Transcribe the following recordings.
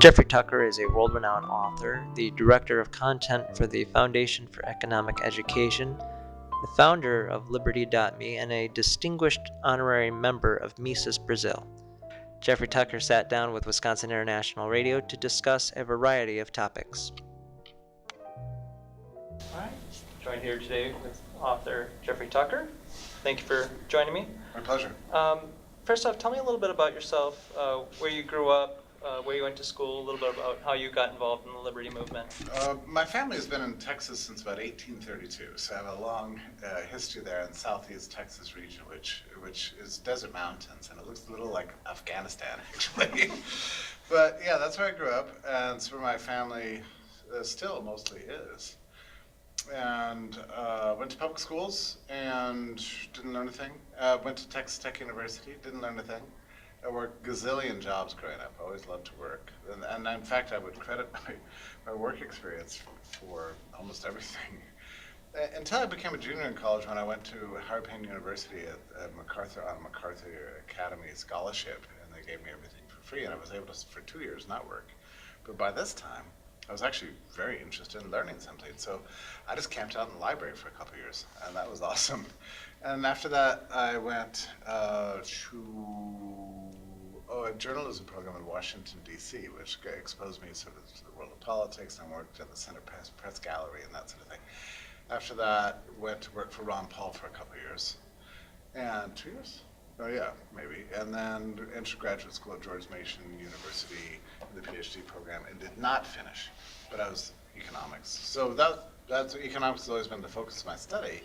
Jeffrey Tucker is a world-renowned author, the director of content for the Foundation for Economic Education, the founder of Liberty.me, and a distinguished honorary member of Mises Brazil. Jeffrey Tucker sat down with Wisconsin International Radio to discuss a variety of topics. All right, joined here today with author Jeffrey Tucker. Thank you for joining me. My pleasure. First off, tell me a little bit about yourself, where you grew up, where you went to school, a little bit about how you got involved in the liberty movement. My family has been in Texas since about 1832, so I have a long history there in southeast Texas region, which is desert mountains, and it looks a little like Afghanistan, actually. But yeah, that's where I grew up, and it's where my family still mostly is. And went to public schools and didn't learn a thing. Went to Texas Tech University, didn't learn a thing. I worked gazillion jobs growing up. I always loved to work. And in fact, I would credit my work experience for almost everything. Until I became a junior in college when I went to Howard University at MacArthur on a MacArthur Academy scholarship, and they gave me everything for free, and I was able to, for 2 years, not work. But by this time, I was actually very interested in learning something. So I just camped out in the library for a couple of years, and that was awesome. And after that, I went to a journalism program in Washington, D.C., which exposed me sort of to the world of politics, and worked at the Center Press Gallery and that sort of thing. After that, went to work for Ron Paul for a couple of years. And 2 years? Oh yeah, maybe. And then entered graduate school at George Mason University in the PhD program and did not finish, but I was economics. So that's economics has always been the focus of my study,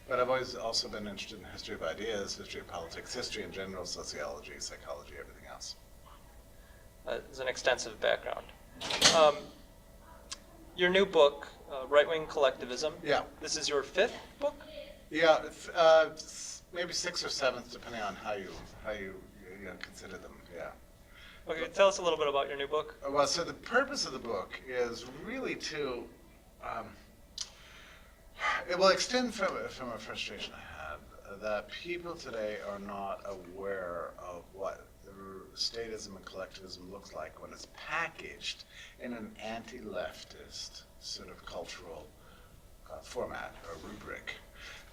but I've always also been interested in the history of ideas, history of politics, history in general, sociology, psychology, everything else. It's an extensive background. Your new book, Right-Wing Collectivism. Yeah. This is your fifth book? Yeah, maybe sixth or seventh, depending on how you consider them. Yeah. Okay, tell us a little bit about your new book. Well, so the purpose of the book is really to, it will extend from a frustration I had that people today are not aware of what statism and collectivism looks like when it's packaged in an anti-leftist sort of cultural format or rubric.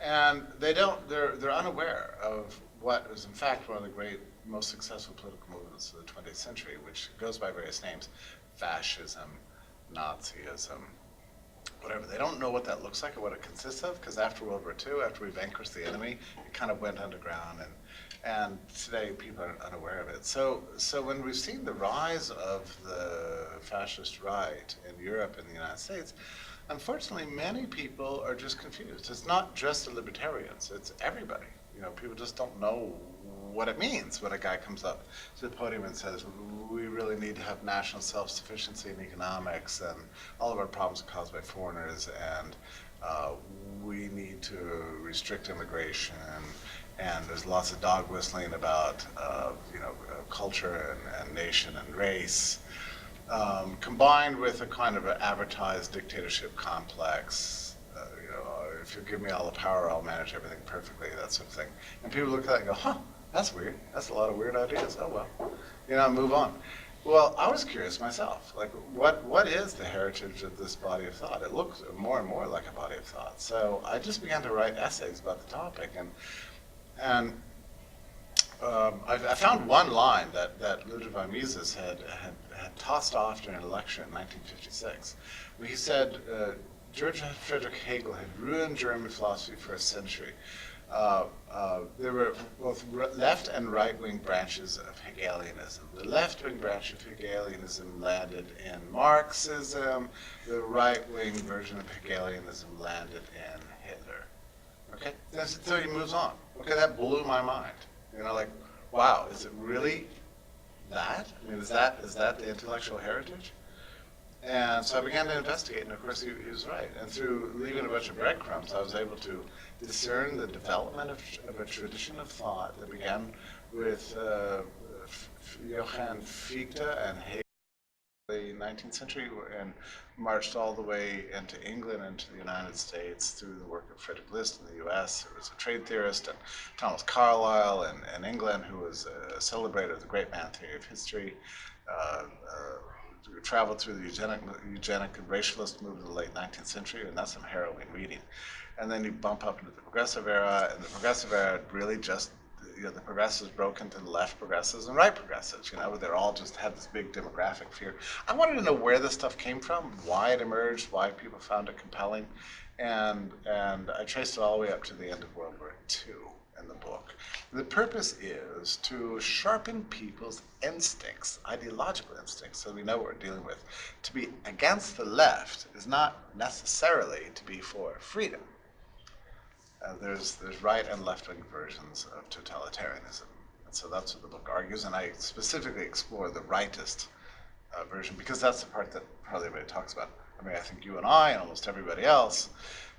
And they're unaware of what is in fact one of the great, most successful political movements of the 20th century, which goes by various names: fascism, Nazism, whatever. They don't know what that looks like or what it consists of, because after World War II, after we vanquished the enemy, it kind of went underground, and today people are unaware of it. So when we've seen the rise of the fascist right in Europe and the United States, unfortunately, many people are just confused. It's not just the libertarians, it's everybody. You know, people just don't know what it means when a guy comes up to the podium and says, we really need to have national self-sufficiency in economics, and all of our problems are caused by foreigners, and we need to restrict immigration, and there's lots of dog whistling about culture and nation and race. Combined with a kind of an advertised dictatorship complex, if you give me all the power, I'll manage everything perfectly, that sort of thing. And people look at that and go, huh, that's weird. That's a lot of weird ideas. Oh well, move on. Well, I was curious myself, like what is the heritage of this body of thought? It looks more and more like a body of thought. So I just began to write essays about the topic, and I found one line that Ludwig von Mises had tossed off during an election in 1956. He said, George Friedrich Hegel had ruined German philosophy for a century. There were both left and right-wing branches of Hegelianism. The left-wing branch of Hegelianism landed in Marxism. The right-wing version of Hegelianism landed in Hitler. Okay, so he moves on. Okay, that blew my mind. Wow, is it really that? I mean, is that the intellectual heritage? And so I began to investigate, and of course he was right. And through leaving a bunch of breadcrumbs, I was able to discern the development of a tradition of thought that began with Johann Fichte and Hegel in the 19th century, and marched all the way into England, into the United States, through the work of Frederick List in the US, who was a trade theorist, and Thomas Carlyle in England, who was a celebrator of the great man theory of history, traveled through the eugenic and racialist movement of the late 19th century, and that's some harrowing reading. And then you bump up into the progressive era, and the progressive era really just, the progressives broke into the left progressives and right progressives. They're all just had this big demographic fear. I wanted to know where this stuff came from, why it emerged, why people found it compelling, and I traced it all the way up to the end of World War II in the book. The purpose is to sharpen people's instincts, ideological instincts, so we know what we're dealing with. To be against the left is not necessarily to be for freedom. There's right and left-wing versions of totalitarianism. And so that's what the book argues, and I specifically explore the rightist version, because that's the part that probably everybody talks about. I mean, I think you and I and almost everybody else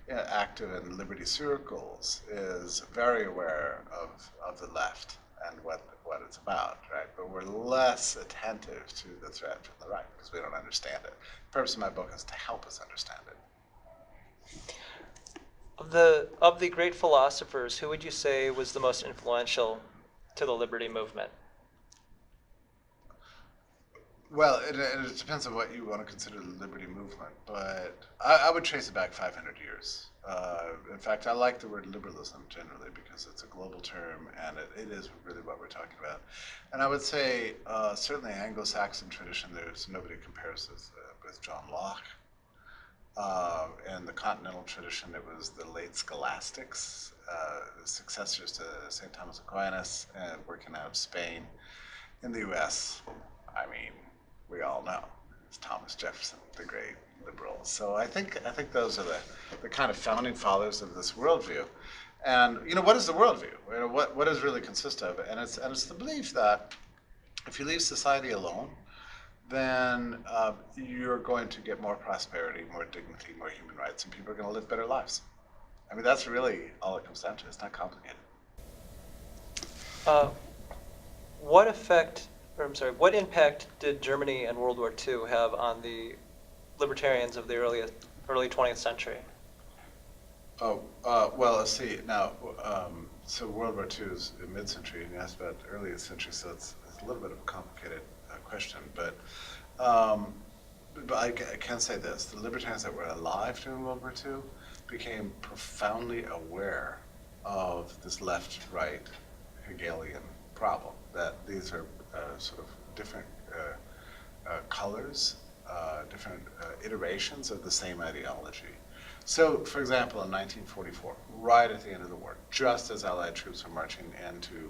active in liberty circles is very aware of the left and what it's about, right? But we're less attentive to the threat from the right because we don't understand it. The purpose of my book is to help us understand it. Of the great philosophers, who would you say was the most influential to the liberty movement? Well, it depends on what you want to consider the liberty movement, but I would trace it back 500 years. In fact, I like the word liberalism generally because it's a global term, and it is really what we're talking about. And I would say certainly Anglo-Saxon tradition, there's nobody compares with John Locke. In the continental tradition, it was the late scholastics, successors to St. Thomas Aquinas, and working out of Spain. In the U.S., I mean, we all know it's Thomas Jefferson, the great liberal. So I think those are the kind of founding fathers of this worldview. And what is the worldview? What does it really consist of? And it's the belief that if you leave society alone, then you're going to get more prosperity, more dignity, more human rights, and people are going to live better lives. I mean, that's really all it comes down to. It's not complicated. What impact did Germany and World War II have on the libertarians of the early 20th century? Well, let's see. Now, so World War II is mid-century, and you asked about early century, so it's a little bit of a complicated question. But I can say this. The libertarians that were alive during World War II became profoundly aware of this left-right Hegelian problem, that these are sort of different colors, different iterations of the same ideology. So, for example, in 1944, right at the end of the war, just as Allied troops were marching into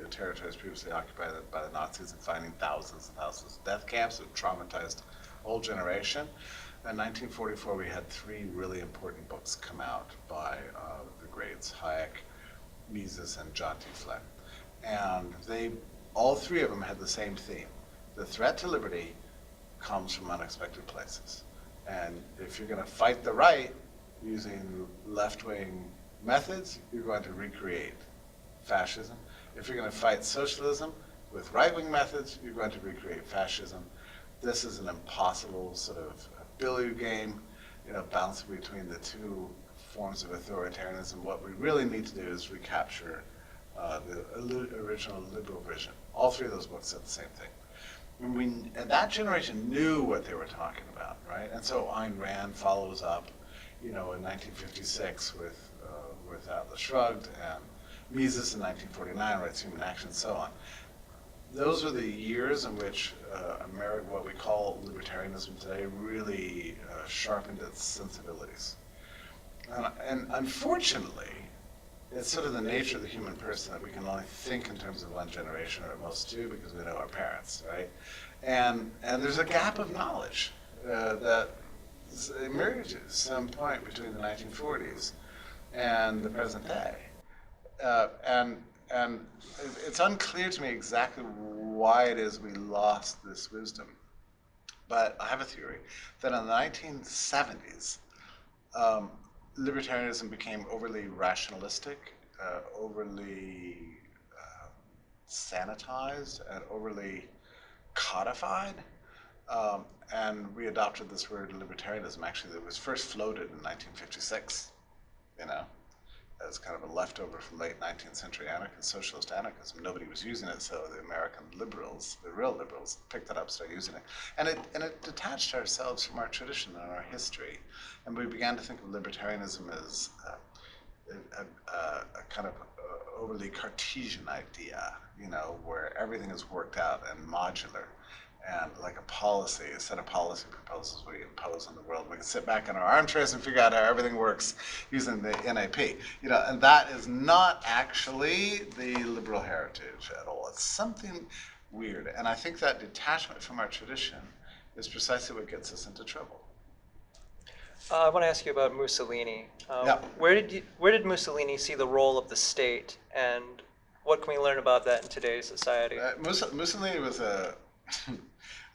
territories previously occupied by the Nazis and finding thousands and thousands of death camps that traumatized a whole generation, in 1944 we had three really important books come out by the greats, Hayek, Mises, and John T. Flynn. And all three of them had the same theme. The threat to liberty comes from unexpected places. And if you're going to fight the right using left-wing methods, you're going to recreate fascism. If you're going to fight socialism with right-wing methods, you're going to recreate fascism. This is an impossible sort of billiard game, bouncing between the two forms of authoritarianism. What we really need to do is recapture the original liberal vision. All three of those books said the same thing. And that generation knew what they were talking about, right? And so Ayn Rand follows up, in 1956 with Atlas Shrugged, and Mises in 1949 writes Human Action, and so on. Those are the years in which what we call libertarianism today really sharpened its sensibilities. And unfortunately, it's sort of the nature of the human person that we can only think in terms of one generation, or at most two, because we know our parents, right? And there's a gap of knowledge that emerges at some point between the 1940s and the present day. And it's unclear to me exactly why it is we lost this wisdom. But I have a theory that in the 1970s, libertarianism became overly rationalistic, overly sanitized, and overly codified. And we adopted this word libertarianism, actually, that was first floated in 1956, as kind of a leftover from late 19th century socialist anarchism. Nobody was using it, so the American liberals, the real liberals, picked it up, started using it. And it detached ourselves from our tradition and our history. And we began to think of libertarianism as a kind of overly Cartesian idea, where everything is worked out and modular. And like a set of policy proposals we impose on the world. We can sit back in our armchairs and figure out how everything works using the NAP. And that is not actually the liberal heritage at all. It's something weird. And I think that detachment from our tradition is precisely what gets us into trouble. I want to ask you about Mussolini. Yeah. Where did Mussolini see the role of the state, and what can we learn about that in today's society? Mussolini was a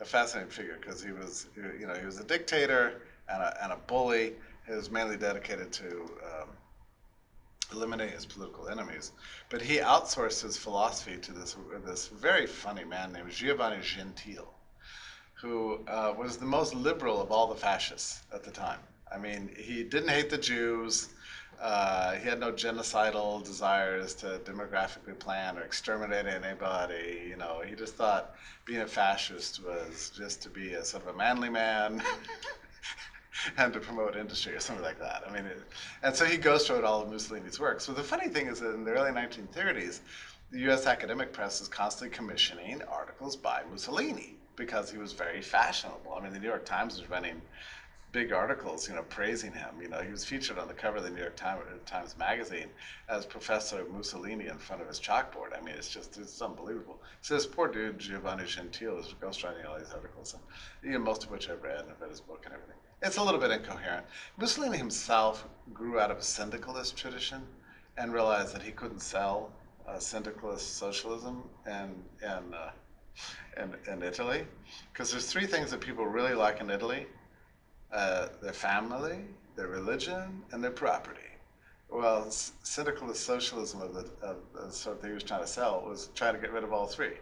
fascinating figure because he was a dictator and a bully. He was mainly dedicated to eliminate his political enemies, but he outsourced his philosophy to this very funny man named Giovanni Gentile, who was the most liberal of all the fascists at the time. I mean, he didn't hate the Jews. He had no genocidal desires to demographically plan or exterminate anybody. He just thought being a fascist was just to be a sort of a manly man and to promote industry or something like that. I mean, and so he ghostwrote all of Mussolini's work. So the funny thing is that in the early 1930s, the U.S. academic press is constantly commissioning articles by Mussolini because he was very fashionable. I mean, the New York Times was running big articles, praising him. He was featured on the cover of the New York Times magazine as Professor Mussolini in front of his chalkboard. I mean, it's unbelievable. So this poor dude, Giovanni Gentile, is ghostwriting all these articles, and most of which I've read, and I've read his book and everything. It's a little bit incoherent. Mussolini himself grew out of a syndicalist tradition and realized that he couldn't sell syndicalist socialism in Italy, because there's three things that people really like in Italy. Their family, their religion, and their property. Well, syndicalist socialism of the sort that he was trying to sell was trying to get rid of all three.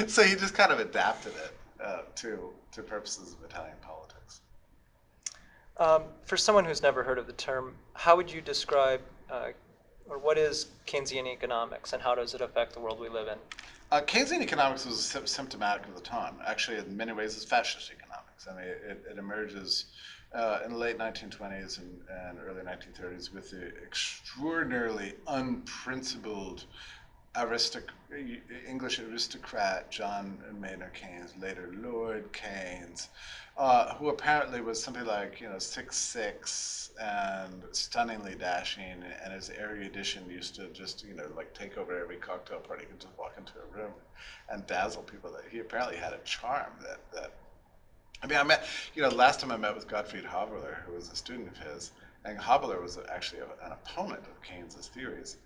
So he just kind of adapted it to purposes of Italian politics. For someone who's never heard of the term, how would you describe, or what is Keynesian economics, and how does it affect the world we live in? Keynesian economics was symptomatic of the time. Actually, in many ways, it's fascist economics. I mean, it emerges in the late 1920s and early 1930s with the extraordinarily unprincipled English aristocrat John Maynard Keynes, later Lord Keynes, who apparently was something like 6'6" and stunningly dashing, and his erudition used to just like take over every cocktail party. He could just walk into a room and dazzle people. That he apparently had a charm that I mean, last time I met with Gottfried Haberler, who was a student of his, and Haberler was actually an opponent of Keynes's theories,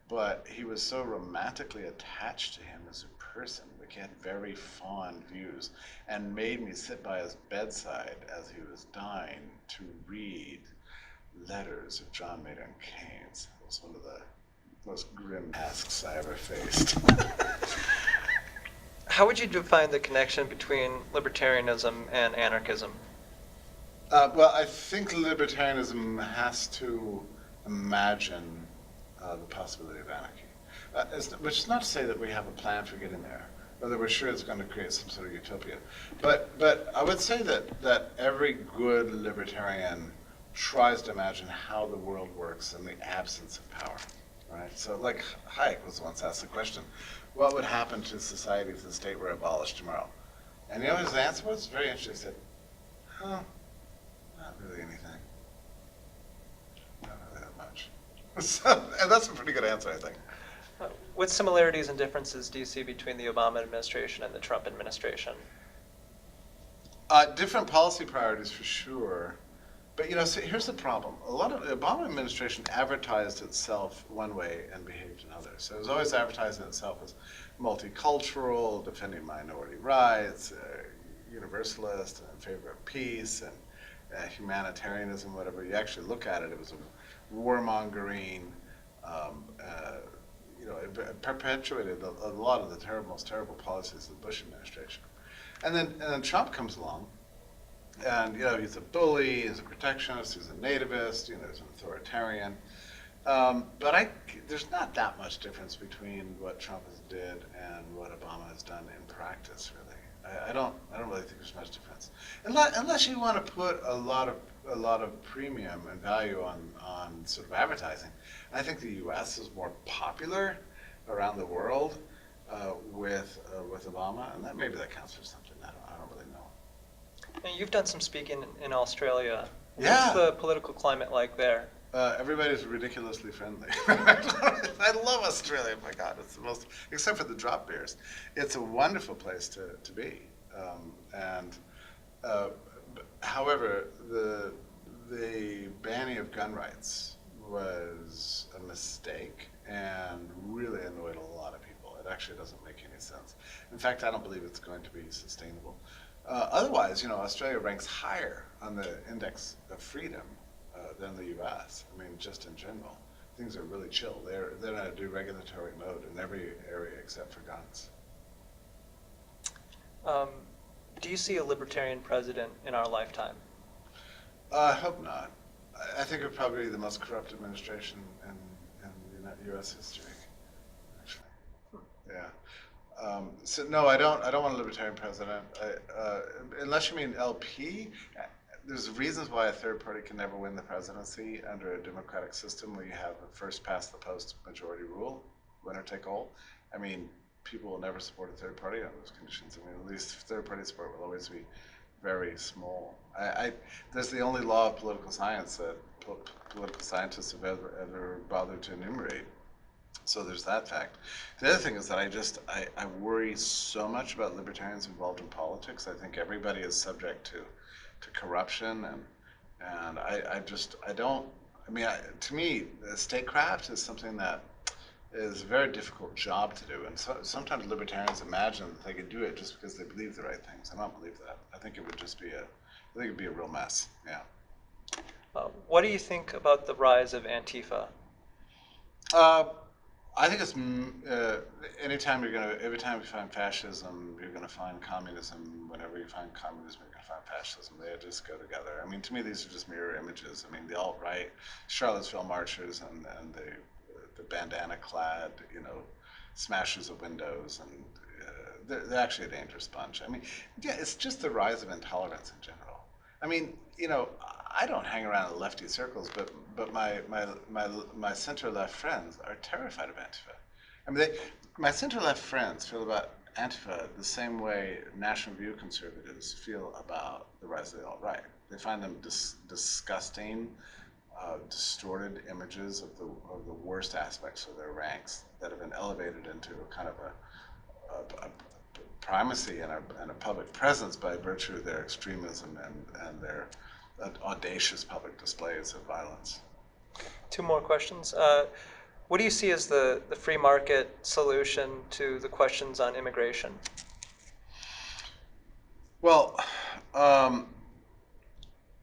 but he was so romantically attached to him as a person. Like, he had very fond views and made me sit by his bedside as he was dying to read letters of John Maynard Keynes. It was one of the most grim tasks I ever faced. How would you define the connection between libertarianism and anarchism? Well, I think libertarianism has to imagine the possibility of anarchy, which is not to say that we have a plan for getting there, or that we're sure it's going to create some sort of utopia. But I would say that every good libertarian tries to imagine how the world works in the absence of power. Right? So, like, Hayek was once asked the question, what would happen to society if the state were abolished tomorrow? And his answer was very interesting. He said, not really anything. Not really that much. And that's a pretty good answer, I think. What similarities and differences do you see between the Obama administration and the Trump administration? Different policy priorities for sure. But so here's the problem. A lot of the Obama administration advertised itself one way and behaved another. So it was always advertising itself as multicultural, defending minority rights, universalist, and in favor of peace, and humanitarianism, whatever. You actually look at it, it was a warmongering, it perpetuated a lot of the most terrible policies of the Bush administration. And then Trump comes along. And he's a bully, he's a protectionist, he's a nativist, he's an authoritarian, But there's not that much difference between what Trump has did and what Obama has done in practice, really. I don't really think there's much difference, unless you want to put a lot of premium and value on sort of advertising. I think the U.S. is more popular around the world with Obama, and maybe that counts for something. I don't really know. And you've done some speaking in Australia. Yeah. What's the political climate like there? Everybody's ridiculously friendly. I love Australia. My God, it's the most, except for the drop beers. It's a wonderful place to be. However, the banning of gun rights was a mistake and really annoyed a lot of people. It actually doesn't make any sense. In fact, I don't believe it's going to be sustainable. Otherwise, Australia ranks higher on the index of freedom than the U.S. I mean, just in general, things are really chill. They're in a deregulatory mode in every area except for guns. Do you see a libertarian president in our lifetime? I hope not. I think it would probably be the most corrupt administration in U.S. history, actually. Yeah. So no, I don't want a libertarian president. Unless you mean LP. There's reasons why a third party can never win the presidency under a democratic system where you have a first past the post majority rule, winner take all. I mean, people will never support a third party under those conditions. I mean, at least third party support will always be very small. There's the only law of political science that political scientists have ever bothered to enumerate. So there's that fact. The other thing is that I worry so much about libertarians involved in politics. I think everybody is subject to corruption, and to me, statecraft is something that is a very difficult job to do, and so sometimes libertarians imagine that they could do it just because they believe the right things. I don't believe that. I think it would just be it'd be a real mess. Yeah. What do you think about the rise of Antifa? I think it's every time you find fascism, you're gonna find communism. Whenever you find communism, you're gonna find fascism. They just go together. I mean, to me, these are just mirror images. I mean, the alt-right, Charlottesville marchers, and the bandana-clad, smashers of windows, and they're actually a dangerous bunch. I mean, yeah, it's just the rise of intolerance in general. I mean, I don't hang around in lefty circles, but my center-left friends are terrified of Antifa. I mean, my center-left friends feel about Antifa the same way National Review conservatives feel about the rise of the alt-right. They find them disgusting, distorted images of the worst aspects of their ranks that have been elevated into a kind of a primacy and a public presence by virtue of their extremism and their audacious public displays of violence. Two more questions. What do you see as the free market solution to the questions on immigration? Well,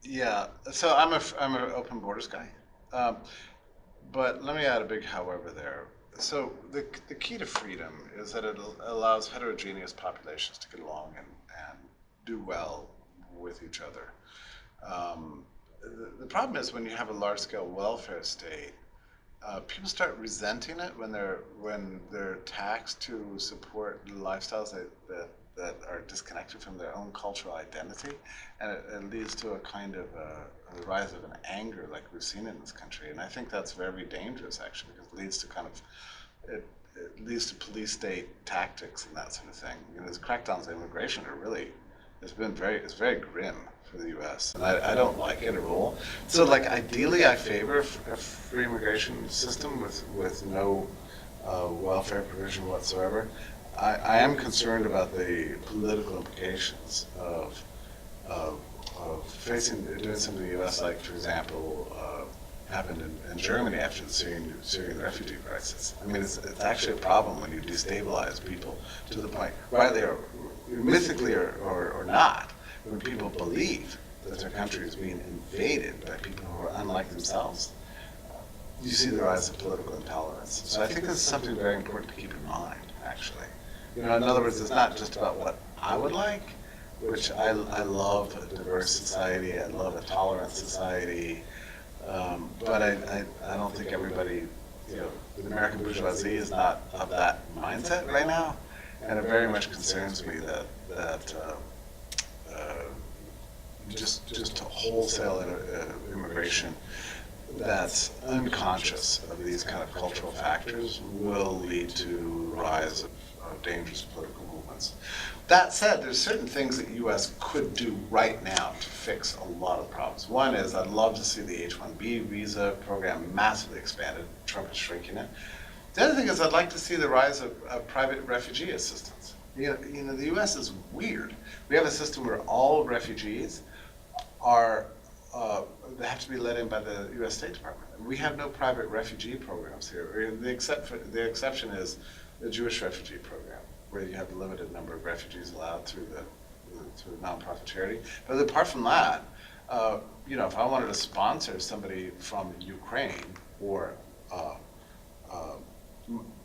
yeah. So I'm an open borders guy, but let me add a big however there. So the key to freedom is that it allows heterogeneous populations to get along and do well with each other. The problem is when you have a large-scale welfare state, people start resenting it when they're taxed to support lifestyles that are disconnected from their own cultural identity, and it leads to a kind of a rise of an anger like we've seen in this country. And I think that's very dangerous, actually, because it leads to police state tactics and that sort of thing. These crackdowns on immigration are really, it's very grim for the U.S. and I don't like it at all. So, like, ideally, I favor a free immigration system with no welfare provision whatsoever. I am concerned about the political implications of doing something in the U.S. like, for example, happened in Germany after the Syrian refugee crisis. I mean, it's actually a problem when you destabilize people to the point, rightly or mythically or not, when people believe that their country is being invaded by people who are unlike themselves. You see the rise of political intolerance. So I think this is something very important to keep in mind, actually. In other words, it's not just about what I would like, which I love a diverse society, I love a tolerant society, But I don't think everybody, the American bourgeoisie is not of that mindset right now, and it very much concerns me that just wholesale immigration that's unconscious of these kind of cultural factors will lead to rise of dangerous political movements. That said, there's certain things that U.S. could do right now to fix a lot of problems. One is I'd love to see the H-1B visa program massively expanded. Trump is shrinking it. The other thing is I'd like to see the rise of private refugee assistance. The U.S. is weird. We have a system where all refugees are they have to be let in by the U.S. State Department. We have no private refugee programs here. The exception is the Jewish refugee program, where you have a limited number of refugees allowed through a nonprofit charity. But apart from that, if I wanted to sponsor somebody from Ukraine or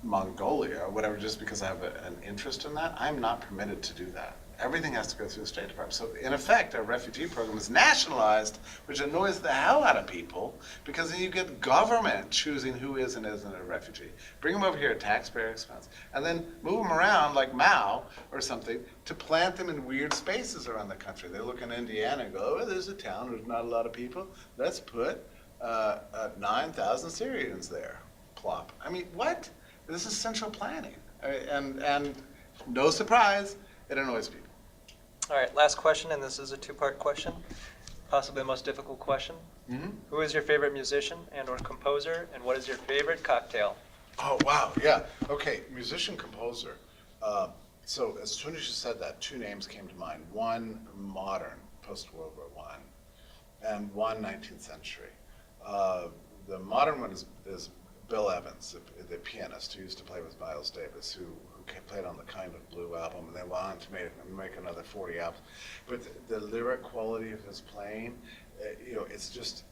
Mongolia or whatever, just because I have an interest in that, I'm not permitted to do that. Everything has to go through the State Department. So in effect, our refugee program is nationalized, which annoys the hell out of people, because then you get government choosing who is and isn't a refugee. Bring them over here at taxpayer expense, and then move them around like Mao or something to plant them in weird spaces around the country. They look in Indiana and go, oh, there's a town, there's not a lot of people. Let's put 9,000 Syrians there. Plop. I mean, what? This is central planning. And no surprise, it annoys people. All right, last question, and this is a two-part question, possibly the most difficult question. Mm-hmm. Who is your favorite musician and/or composer, and what is your favorite cocktail? Oh, wow, yeah. Okay, musician, composer. So as soon as you said that, two names came to mind. One modern, post-World War I, and one 19th century. The modern one is Bill Evans, the pianist who used to play with Miles Davis, who played on the Kind of Blue album, and they went on to make another 40 albums. But the lyric quality of his playing, it's just,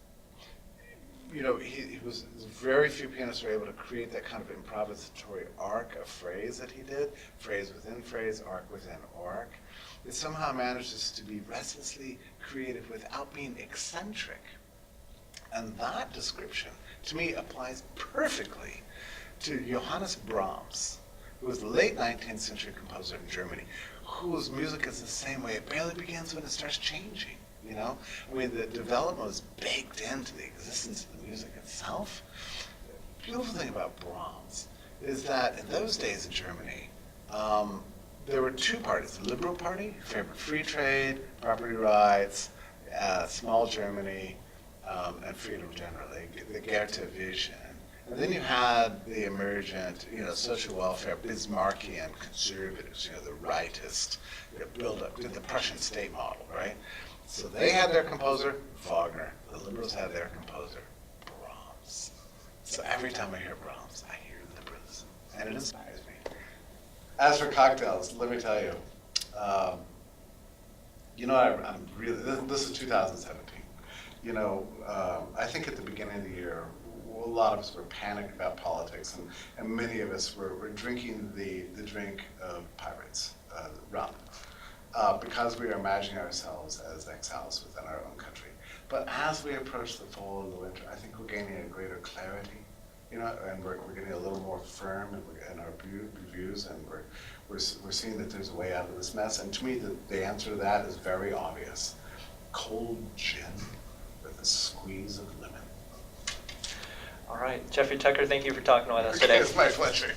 he was very few pianists were able to create that kind of improvisatory arc of phrase that he did, phrase within phrase, arc within arc. It somehow manages to be restlessly creative without being eccentric. And that description, to me, applies perfectly to Johannes Brahms, who was the late 19th century composer in Germany, whose music is the same way. It barely begins when it starts changing, I mean, the development was baked into the existence of the music itself. The beautiful thing about Brahms is that in those days in Germany, there were two parties. The Liberal Party favored free trade, property rights, small Germany, and freedom generally, the Goethe vision. And then you had the emergent, social welfare, Bismarckian conservatives, the rightist, build-up, the Prussian state model, right? So they had their composer, Wagner. The liberals had their composer, Brahms. So every time I hear Brahms, I hear liberalism, and it inspires me. As for cocktails, let me tell you, I'm really, this is 2017. I think at the beginning of the year, a lot of us were panicked about politics, and many of us were drinking the drink of pirates, rum, because we are imagining ourselves as exiles within our own country. But as we approach the fall and the winter, I think we're gaining a greater clarity, and we're getting a little more firm in our views, and we're seeing that there's a way out of this mess. And to me, the answer to that is very obvious: cold gin with a squeeze of lemon. All right, Jeffrey Tucker, thank you for talking with us today. It's my pleasure.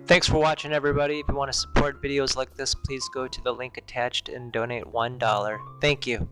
Thanks for watching, everybody. If you want to support videos like this, please go to the link attached and donate $1. Thank you.